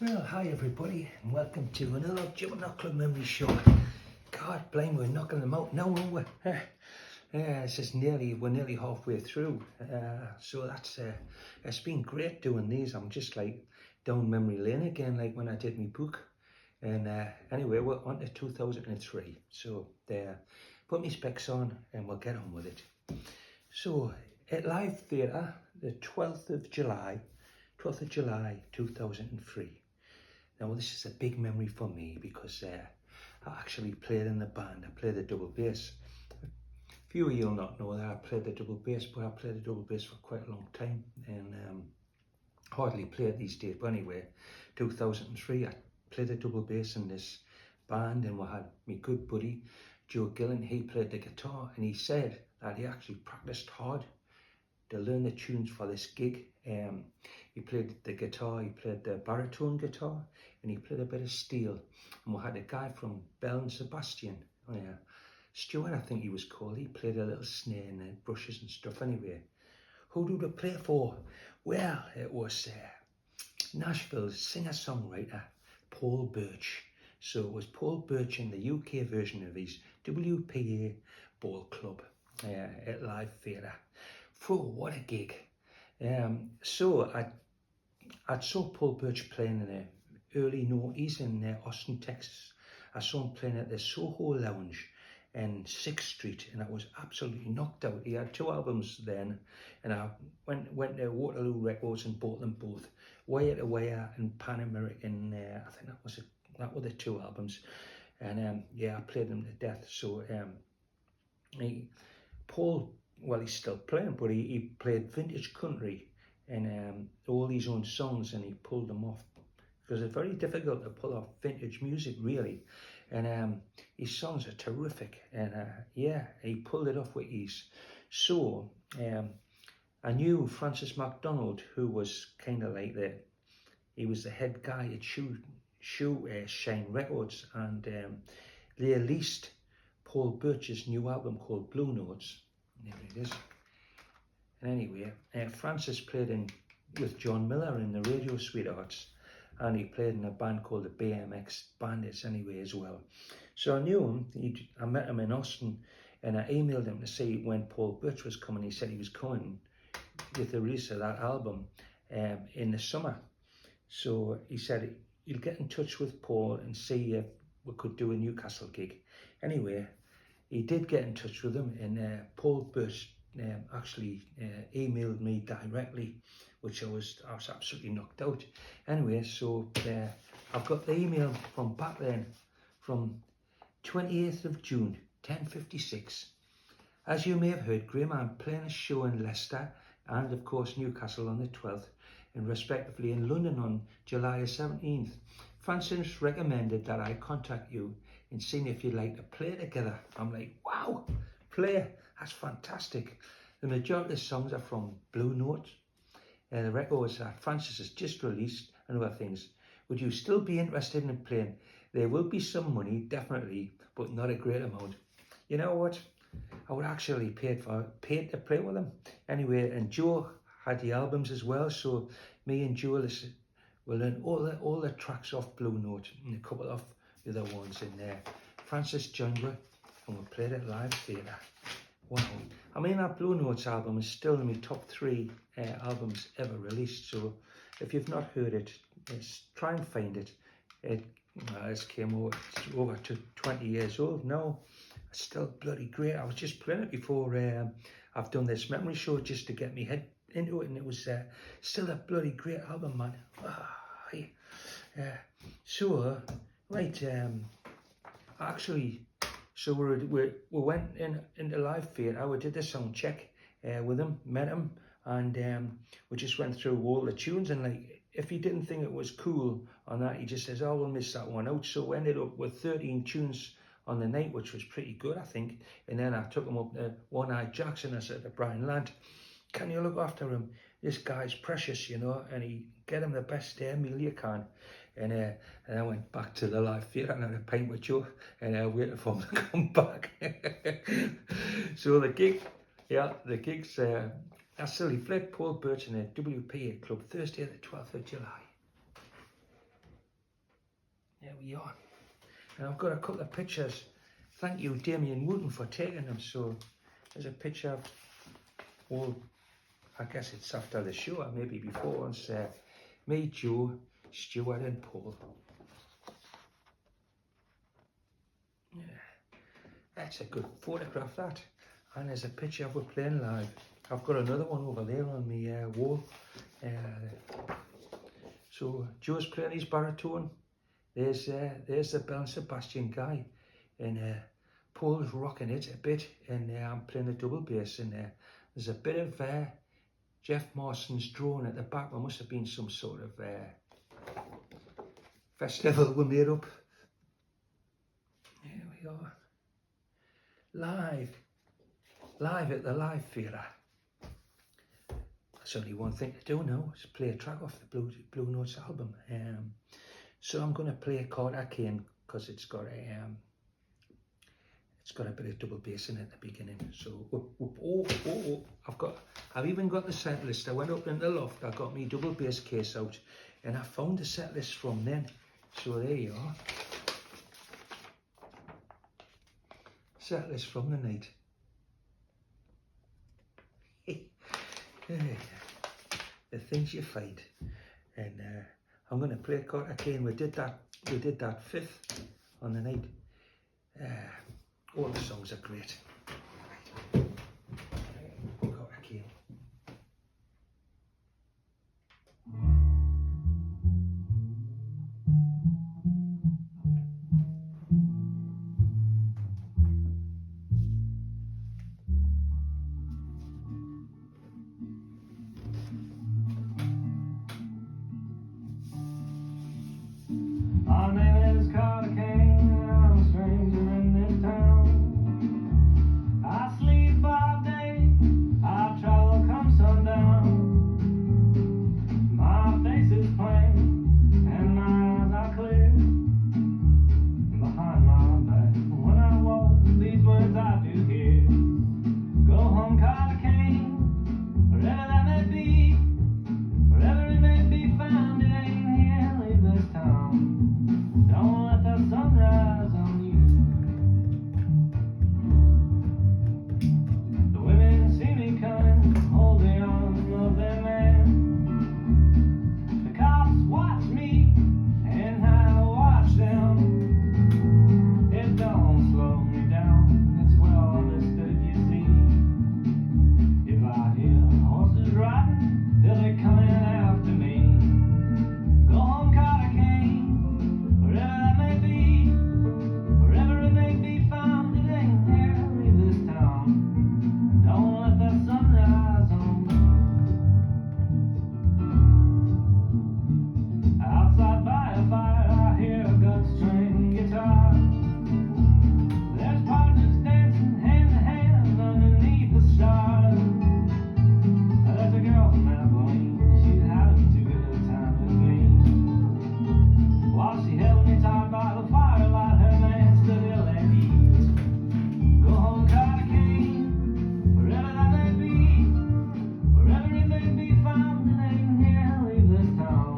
Well, hi everybody, and welcome to another Jumpin Hot Club Memories show. God blame, we're knocking them out now, aren't we? This is we're nearly halfway through. So it's been great doing these. I'm just like down memory lane again, like when I did my book. And anyway, we're on to 2003. So put my specs on and we'll get on with it. So at Live Theatre, the 12th of July 2003. Now this is a big memory for me because I actually played in the band. I played the double bass. A few of you will not know that I played the double bass, but I played the double bass for quite a long time and hardly play it these days. But anyway, 2003 I played the double bass in this band, and we had my good buddy Joe Gillen. He played the guitar, and he said that he actually practiced hard to learn the tunes for this gig. He played the guitar, he played the baritone guitar, and he played a bit of steel. And we had a guy from Bell and Sebastian, Stuart I think he was called. He played a little snare and brushes and stuff. Anyway, who did we play for? Well, it was Nashville's singer-songwriter Paul Birch. So it was Paul Birch in the UK version of his WPA Ball Club at Live Theatre. What a gig. So I saw Paul Birch playing in the early noughties in Austin, Texas. I saw him playing at the Soho Lounge in 6th Street, and I was absolutely knocked out. He had 2 albums then, and I went to Waterloo Records and bought them both, Wire to Wire and Pan American. I think that were the 2 albums, and yeah, I played them to death. So Paul, well, he's still playing, but he played vintage country and all his own songs, and he pulled them off because it's very difficult to pull off vintage music, really. And his songs are terrific, and yeah, he pulled it off with ease. So I knew Francis McDonald, who was kind of like he was the head guy at Shine Records, and they released Paul Birch's new album called Blue Notes. There it is. And anyway, Francis played with John Miller in the Radio Sweethearts, and he played in a band called the BMX Bandits anyway as well. So I knew him. I met him in Austin, and I emailed him to see when Paul Birch was coming. He said he was coming with the release of that album in the summer. So he said he'll get in touch with Paul and see if we could do a Newcastle gig. Anyway, he did get in touch with him, and Paul Birch actually emailed me directly, which I was absolutely knocked out. Anyway, so I've got the email from back then, from 28th of June, 10:56. As you may have heard, Graham, I'm playing a show in Leicester and of course Newcastle on the 12th, and respectively in London on July 17th. Francis recommended that I contact you and seeing if you'd like to play together. I'm like, wow, play, that's fantastic. The majority of the songs are from Blue Notes, the records that Francis has just released and other things. Would you still be interested in playing? There will be some money, definitely, but not a great amount. You know what? I would actually pay to play with them. Anyway, and Joe had the albums as well, so me and Joe will learn all the tracks off Blue Note and a couple of the other ones in there. Francis joined me, and we played it Live Theatre. Wow. I mean, that Blue Notes album is still in my top 3 albums ever released, so if you've not heard it, try and find it. It's over to 20 years old now. It's still bloody great. I was just playing it before I've done this memory show just to get my head into it, and it was still a bloody great album, man. So right, actually, so we went into Live Theatre. We did the sound check with him, met him, and we just went through all the tunes, and like, if he didn't think it was cool on that, he just says, oh, we'll miss that one out. So we ended up with 13 tunes on the night, which was pretty good, I think. And then I took him up to One Eye Jackson. I said to Brian Lant, can you look after him? This guy's precious, you know, and he get him the best meal you can. And I went back to the Live Theatre and had a pint with Joe, and I waited for him to come back. So the gig's that's Silly Flick, Paul Birch in the WPA Club, Thursday the 12th of July. There we are. And I've got a couple of pictures. Thank you, Damien Wooten, for taking them. So there's a picture of, well, I guess it's after the show, or maybe before. It's me, Joe, Stuart and Paul. Yeah, that's a good photograph, that. And there's a picture of we're playing live. I've got another one over there on my wall. So Joe's playing his baritone. There's the Bell and Sebastian guy, and Paul's rocking it a bit, and I'm playing the double bass, and there's a bit of Jeff Marston's drone at the back. There must have been some sort of festival we made up. Here we are. Live at the Live Theatre. There's only one thing to do now, is play a track off the Blue Notes album. So I'm going to play a Carter Kane, because it's got a bit of double bass in it at the beginning. So I've even got the set list. I went up in the loft, I got my double bass case out, and I found the set list from then. So there you are. Set list from the night. The things you find. And I'm going to play Carter Kane. We did that fifth on the night. All the songs are great. Carter Kane. My name is Carter Kane, I'm a stranger in this town. I sleep by day, I travel come sundown. My face is plain, and my eyes are clear. Behind my back, when I walk, these words I do hear. Go home, Carter Kane, wherever that may be. Wherever it may be found, it ain't here, leave this town. Don't let the sun rise on you. The women see me coming, holding on of their man. The cops watch me, and I watch them. It don't slow me down, it's well understood, you see. If I hear horses riding, they'll be coming after me. Go home, Carter Kane, wherever that may be, wherever it may be found, it ain't here, leave this town. Don't let the sun rise on me. Outside by a fire, I hear a good string guitar. There's partners dancing hand to hand underneath the stars. There's a girl from Abilene, she's having too good a time with me. While she held me tight by the firelight, her man stood ill at ease. Go home, Carter Kane, wherever that may be, wherever it may be found, it ain't here, leave this town.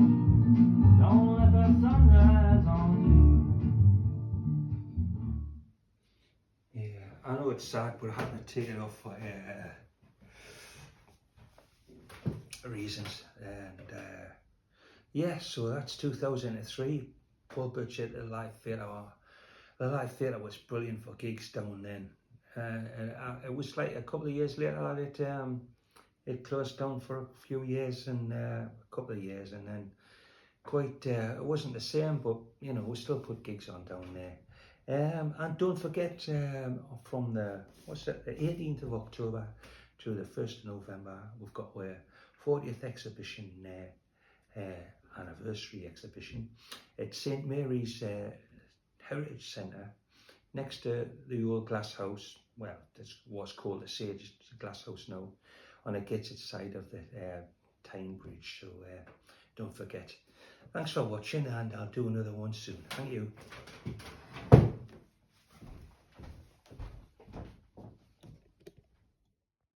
Don't let the sun rise on you. Yeah, I know it's sad, but I had to take it off for reasons. And yeah, so that's 2003. Paul Birch at the Live Theatre. The Live Theatre was brilliant for gigs down then. It was like a couple of years later that it closed down for a few years, and a couple of years, and then it wasn't the same, but you know, we still put gigs on down there. And don't forget, from the 18th of October to the 1st of November, we've got our 40th exhibition, anniversary exhibition at St Mary's Heritage Centre, next to the old glass house. Well, this was called the Sage, it's a glass house now, on the Gateshead side of the Tyne Bridge. So don't forget. Thanks for watching, and I'll do another one soon. Thank you.